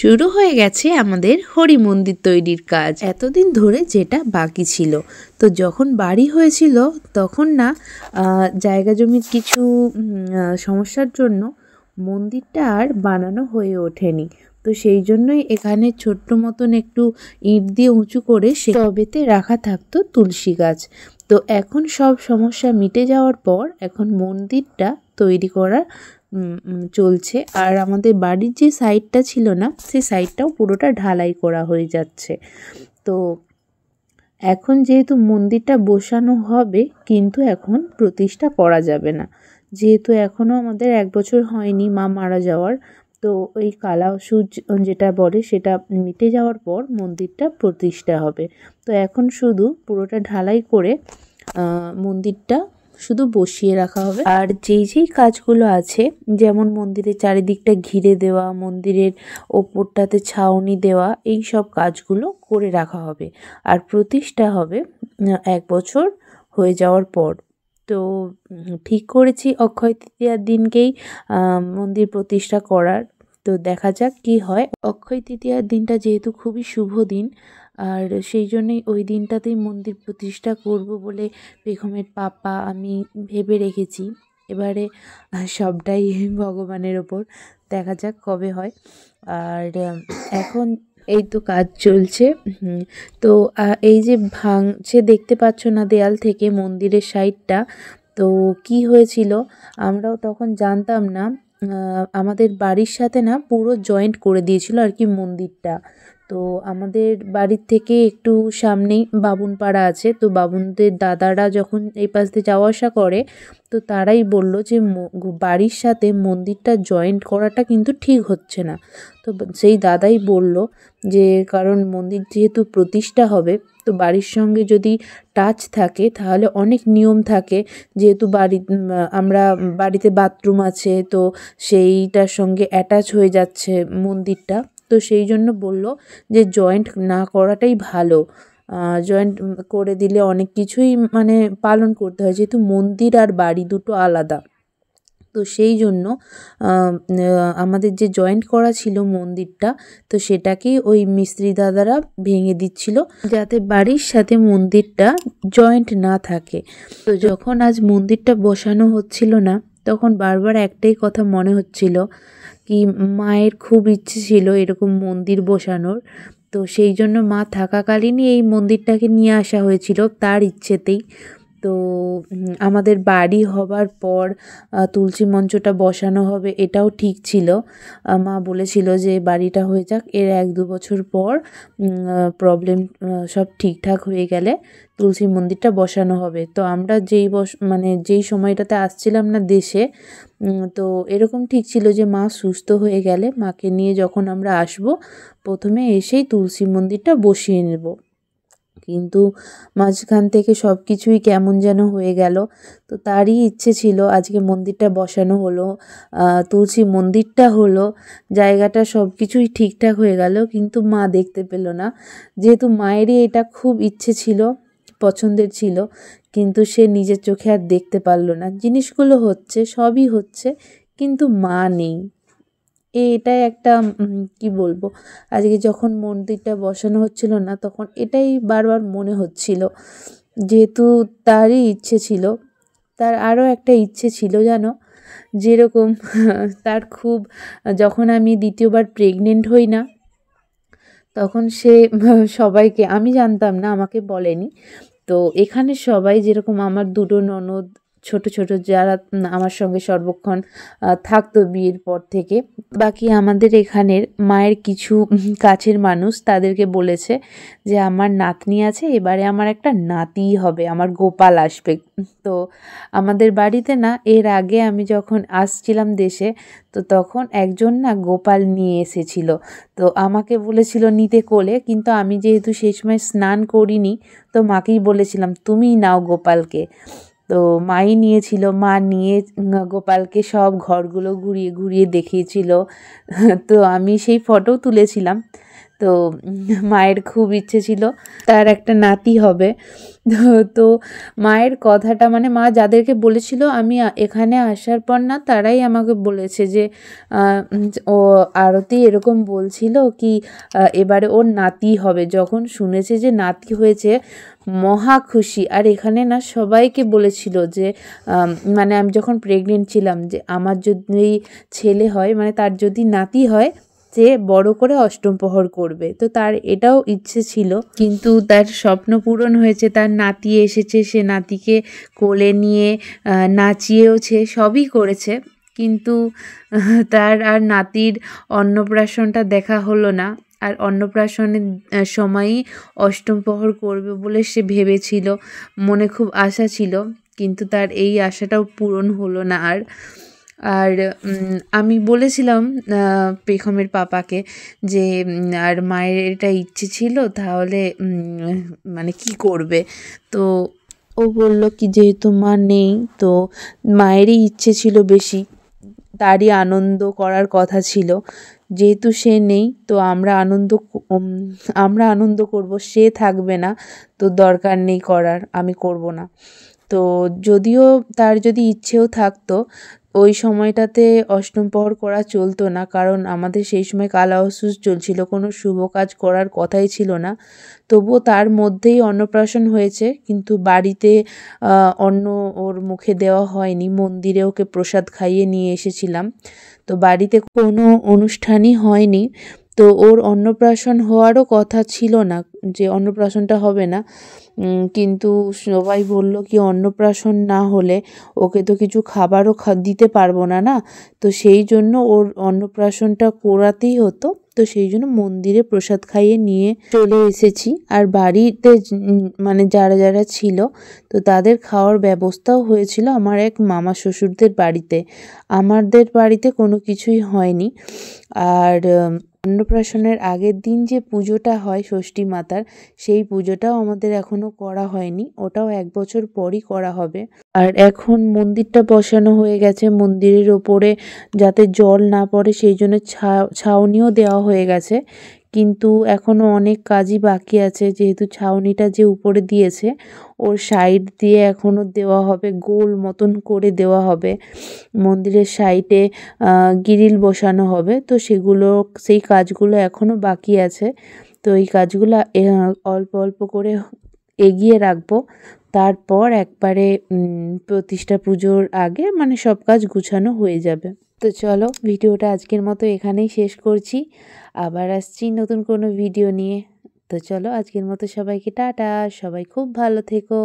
শুরু হয়ে গেছে আমাদের হরি মন্দির তৈরির কাজ। এতদিন ধরে যেটা বাকি ছিল, তো যখন বাড়ি হয়েছিল তখন না জায়গা জমির কিছু সমস্যার জন্য মন্দিরটা আর বানানো হয়ে ওঠেনি। তো সেই জন্যই এখানে ছোট্ট মতন একটু ইট দিয়ে উঁচু করে সে টবেতে রাখা থাকতো তুলসী গাছ। তো এখন সব সমস্যা মিটে যাওয়ার পর এখন মন্দিরটা তৈরি করা চলছে। আর আমাদের বাড়ির যে সাইডটা ছিল না, সেই সাইডটাও পুরোটা ঢালাই করা হয়ে যাচ্ছে। তো এখন যেহেতু মন্দিরটা বসানো হবে, কিন্তু এখন প্রতিষ্ঠা করা যাবে না, যেহেতু এখনও আমাদের 1 বছর হয়নি মা মারা যাওয়ার। তো ওই কালা অসুচ যেটা বলে সেটা মিটে যাওয়ার পর মন্দিরটা প্রতিষ্ঠা হবে। তো এখন শুধু পুরোটা ঢালাই করে মন্দিরটা শুধু বসিয়ে রাখা হবে। আর যেই কাজগুলো আছে, যেমন মন্দিরের চারিদিকটা ঘিরে দেওয়া, মন্দিরের ওপরটাতে ছাউনি দেওয়া, এই সব কাজগুলো করে রাখা হবে। আর প্রতিষ্ঠা হবে 1 বছর হয়ে যাওয়ার পর। তো ঠিক করেছি অক্ষয় তৃতীয়ার দিনকেই মন্দির প্রতিষ্ঠা করার। তো দেখা যাক কি হয়। অক্ষয় তৃতীয়ার দিনটা যেহেতু খুবই শুভ দিন, আর সেই জন্যই ওই দিনটাতেই মন্দির প্রতিষ্ঠা করব বলে বেগমের পাপা আমি ভেবে রেখেছি। এবারে সবটাই ভগবানের ওপর, দেখা যাক কবে হয়। আর এখন এই তো কাজ চলছে। তো এই যে ভাঙছে দেখতে পাচ্ছ না দেয়াল থেকে মন্দিরের সাইডটা, তো কি হয়েছিল আমরাও তখন জানতাম না। আমাদের বাড়ির সাথে না পুরো জয়েন্ট করে দিয়েছিল আর কি মন্দিরটা। তো আমাদের বাড়ির থেকে একটু সামনেই বাবুনপাড়া আছে, তো বাবুনদের দাদারা যখন এই পাশ দিয়ে যাওয়া আসা করে, তো তারাই বলল যে বাড়ির সাথে মন্দিরটা জয়েন্ট করাটা কিন্তু ঠিক হচ্ছে না। তো সেই দাদাই বলল যে কারণ মন্দির যেহেতু প্রতিষ্ঠা হবে, তো বাড়ির সঙ্গে যদি টাচ থাকে তাহলে অনেক নিয়ম থাকে, যেহেতু আমরা বাড়িতে বাথরুম আছে, তো সেইটার সঙ্গে অ্যাটাচ হয়ে যাচ্ছে মন্দিরটা। তো সেই জন্য বলল যে জয়েন্ট না করাটাই ভালো। জয়েন্ট করে দিলে অনেক কিছুই মানে পালন করতে হয়, যেহেতু মন্দির আর বাড়ি দুটো আলাদা। তো সেই জন্য আমাদের যে জয়েন্ট করা ছিল মন্দিরটা, তো সেটাকেই ওই মিস্ত্রি দাদারা ভেঙে দিচ্ছিল, যাতে বাড়ির সাথে মন্দিরটা জয়েন্ট না থাকে। তো যখন আজ মন্দিরটা বসানো হচ্ছিল না, তখন বারবার একটাই কথা মনে হচ্ছিল কি মায়ের খুব ইচ্ছে ছিল এরকম মন্দির বসানোর। তো সেই জন্য মা থাকাকালীনই এই মন্দিরটাকে নিয়ে আসা হয়েছিল তার ইচ্ছেতেই। তো আমাদের বাড়ি হবার পর তুলসী মঞ্চটা বসানো হবে, এটাও ঠিক ছিল। মা বলেছিল যে বাড়িটা হয়ে যাক, এর 1-2 বছর পর প্রবলেম সব ঠিকঠাক হয়ে গেলে তুলসী মন্দিরটা বসানো হবে। তো আমরা যেই সময়টাতে আসছিলাম না দেশে, তো এরকম ঠিক ছিল যে মা সুস্থ হয়ে গেলে মাকে নিয়ে যখন আমরা আসব, প্রথমে এসেই তুলসী মন্দিরটা বসিয়ে নেব। কিন্তু মাঝখান থেকে সব কিছুই কেমন যেন হয়ে গেল। তো তারই ইচ্ছে ছিল আজকে মন্দিরটা বসানো হলো, তুলসী মন্দিরটা হলো, জায়গাটা সব কিছুই ঠিকঠাক হয়ে গেল, কিন্তু মা দেখতে পেল না। যেহেতু মায়েরই এটা খুব ইচ্ছে ছিল, পছন্দের ছিল, কিন্তু সে নিজের চোখে আর দেখতে পারল না। জিনিসগুলো হচ্ছে, সবই হচ্ছে, কিন্তু মা নেই। এটাই একটা কি বলবো, আজকে যখন মন্দিরটা বসানো হচ্ছিল না, তখন এটাই বারবার মনে হচ্ছিল, যেহেতু তারই ইচ্ছে ছিল। তার আরও একটা ইচ্ছে ছিল জানো, যেরকম তার খুব, যখন আমি 2য় বার প্রেগনেন্ট হই না, তখন সে সবাইকে, আমি জানতাম না, আমাকে বলেনি, তো এখানে সবাই যেরকম আমার 2টো ননদ ছোট যারা আমার সঙ্গে সর্বক্ষণ থাকতো বিয়ের পর থেকে, বাকি আমাদের এখানের মায়ের কিছু কাছের মানুষ তাদেরকে বলেছে যে আমার নাতনি আছে, এবারে আমার একটা নাতিই হবে, আমার গোপাল আসবে। তো আমাদের বাড়িতে না এর আগে আমি যখন আসছিলাম দেশে, তো তখন একজন না গোপাল নিয়ে এসেছিল। তো আমাকে বলেছিল নিতে কোলে, কিন্তু আমি যেহেতু সেই সময় স্নান করিনি, তো মাকেই বলেছিলাম তুমিই নাও গোপালকে। তো মাই নিয়েছিল, মা নিয়ে গোপালকে সব ঘরগুলো ঘুরিয়ে দেখিয়েছিল। তো আমি সেই ফটোও তুলেছিলাম। তো মায়ের খুব ইচ্ছে ছিল তার একটা নাতি হবে। তো মায়ের কথাটা মানে মা যাদেরকে বলেছিল আমি এখানে আসার পর না, তারাই আমাকে বলেছে যে ও আরতি এরকম বলছিল কি এবারে ওর নাতি হবে। যখন শুনেছে যে নাতি হয়েছে মহা খুশি। আর এখানে না সবাইকে বলেছিল যে মানে আমি যখন প্রেগনেন্ট ছিলাম যে আমার যদি ছেলে হয় মানে তার যদি নাতি হয় যে বড় করে অষ্টম প্রহর করবে। তো তার এটাও ইচ্ছে ছিল, কিন্তু তার স্বপ্ন পূরণ হয়েছে, তার নাতি এসেছে, সে নাতিকে কোলে নিয়ে নাচিয়েওছে, সবই করেছে, কিন্তু তার আর নাতির অন্নপ্রাশনটা দেখা হলো না। আর অন্নপ্রাশনের সময়ই অষ্টম প্রহর করবে বলে সে ভেবেছিল, মনে খুব আশা ছিল, কিন্তু তার এই আশাটাও পূরণ হলো না। আর আমি বলেছিলাম পেখমের পাপাকে যে আর মায়ের এটা ইচ্ছে ছিল, তাহলে মানে কি করবে। তো ও বলল কি যেহেতু মা নেই তো মায়েরই ইচ্ছে ছিল বেশি, তারই আনন্দ করার কথা ছিল, যেহেতু সে নেই তো আমরা আনন্দ করব, সে থাকবে না তো দরকার নেই করার, আমি করব না। তো যদিও তার যদি ইচ্ছেও থাকতো ওই সময়টাতে অষ্টম প্রহর করা চলতো না, কারণ আমাদের সেই সময় কালা অসুচ চলছিল, কোনো শুভ কাজ করার কথাই ছিল না। তবুও তার মধ্যেই অন্নপ্রাশন হয়েছে, কিন্তু বাড়িতে অন্ন ওর মুখে দেওয়া হয়নি, মন্দিরে ওকে প্রসাদ খাইয়ে নিয়ে এসেছিলাম। তো বাড়িতে কোনো অনুষ্ঠানই হয়নি। তো ওর অন্নপ্রাশন হওয়ারও কথা ছিল না, যে অন্নপ্রাশনটা হবে না, কিন্তু সবাই বলল কি অন্নপ্রাশন না হলে ওকে তো কিছু খাবারও দিতে পারবো না, না। তো সেই জন্য ওর অন্নপ্রাশনটা করাতেই হতো। তো সেই জন্য মন্দিরে প্রসাদ খাইয়ে নিয়ে চলে এসেছি। আর বাড়িতে মানে যারা যারা ছিল তো তাদের খাওয়ার ব্যবস্থাও হয়েছিল আমার এক মামা শ্বশুরদের বাড়িতে। আমাদের বাড়িতে কোনো কিছুই হয়নি। আর অন্নপ্রাশনের আগের দিন যে পুজোটা হয় ষষ্ঠী মাতার, সেই পুজোটাও আমাদের এখনও করা হয়নি, ওটাও 1 বছর পরই করা হবে। আর এখন মন্দিরটা বসানো হয়ে গেছে, মন্দিরের ওপরে যাতে জল না পড়ে সেই জন্য ছাউনিও দেওয়া হয়ে গেছে, কিন্তু এখনও অনেক কাজই বাকি আছে। যেহেতু ছাউনিটা যে উপরে দিয়েছে ওর সাইড দিয়ে এখনও দেওয়া হবে, গোল মতন করে দেওয়া হবে, মন্দিরের সাইডে গ্রিল বসানো হবে। তো সেই কাজগুলো এখনও বাকি আছে। তো এই কাজগুলো অল্প অল্প করে এগিয়ে রাখবো, তারপর একবারে প্রতিষ্ঠা পুজোর আগে মানে সব কাজ গুছানো হয়ে যাবে। তো চলো ভিডিওটা আজকের মতো এখানেই শেষ করছি, আবার আসছি নতুন কোনো ভিডিও নিয়ে। তো চলো আজকের মতো সবাইকে টাটা, সবাই খুব ভালো থেকো।